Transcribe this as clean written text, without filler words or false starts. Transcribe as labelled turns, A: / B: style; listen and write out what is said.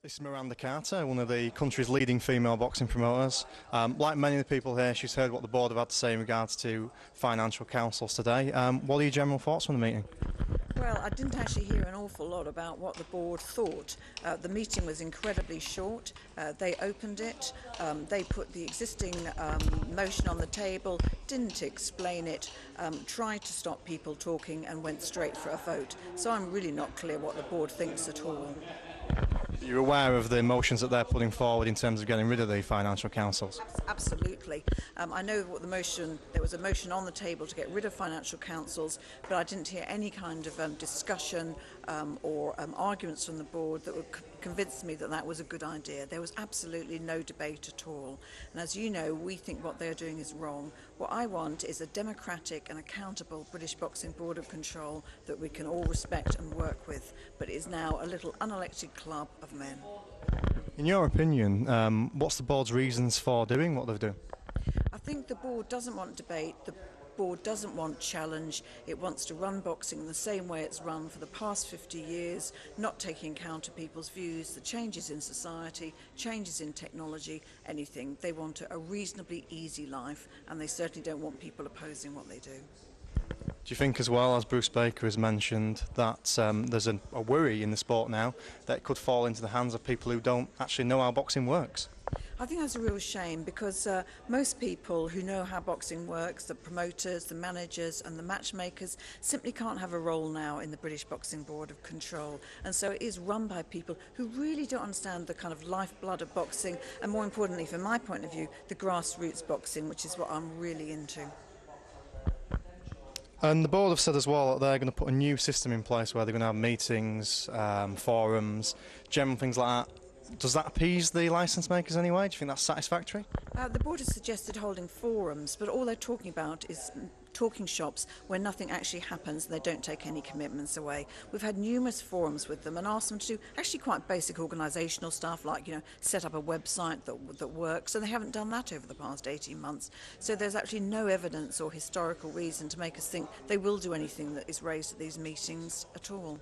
A: This is Miranda, one of the country's leading female boxing promoters. Like many of the people here, she's heard what the board have had to say in regards to financial councils today. What are your general thoughts from the meeting?
B: Well, I didn't actually hear an awful lot about what the board thought. The meeting was incredibly short. They opened it, they put the existing motion on the table, didn't explain it, tried to stop people talking and went straight for a vote. So I'm really not clear what the board thinks at all.
A: You're aware of the motions that they're putting forward in terms of getting rid of the financial councils?
B: Absolutely. I know what there was a motion on the table to get rid of financial councils, but I didn't hear any kind of discussion or arguments from the board that would convince me that that was a good idea. There was absolutely no debate at all. And as you know, we think what they're doing is wrong. What I want is a democratic and accountable British Boxing Board of Control that we can all respect and work with, but is now a little unelected club of men.
A: In your opinion, what's the board's reasons for doing what they've done?
B: I think the board doesn't want debate, the board doesn't want challenge. It wants to run boxing the same way it's run for the past 50 years, not taking account of people's views, the changes in society, changes in technology, anything. They want a reasonably easy life, and they certainly don't want people opposing what they do.
A: Do you think as well, as Bruce Baker has mentioned, that there's a worry in the sport now that it could fall into the hands of people who don't actually know how boxing works?
B: I think that's a real shame because most people who know how boxing works, the promoters, the managers and the matchmakers, simply can't have a role now in the British Boxing Board of Control. And so it is run by people who really don't understand the kind of lifeblood of boxing and, more importantly, from my point of view, the grassroots boxing, which is what I'm really into.
A: And the board have said as well that they're going to put a new system in place where they're going to have meetings, forums, general things like that. Does that appease the licence makers anyway? Do you think that's satisfactory?
B: The board has suggested holding forums, but all they're talking about is talking shops where nothing actually happens and they don't take any commitments away. We've had numerous forums with them and asked them to do actually quite basic organisational stuff like, set up a website that works, and they haven't done that over the past 18 months. So there's actually no evidence or historical reason to make us think they will do anything that is raised at these meetings at all.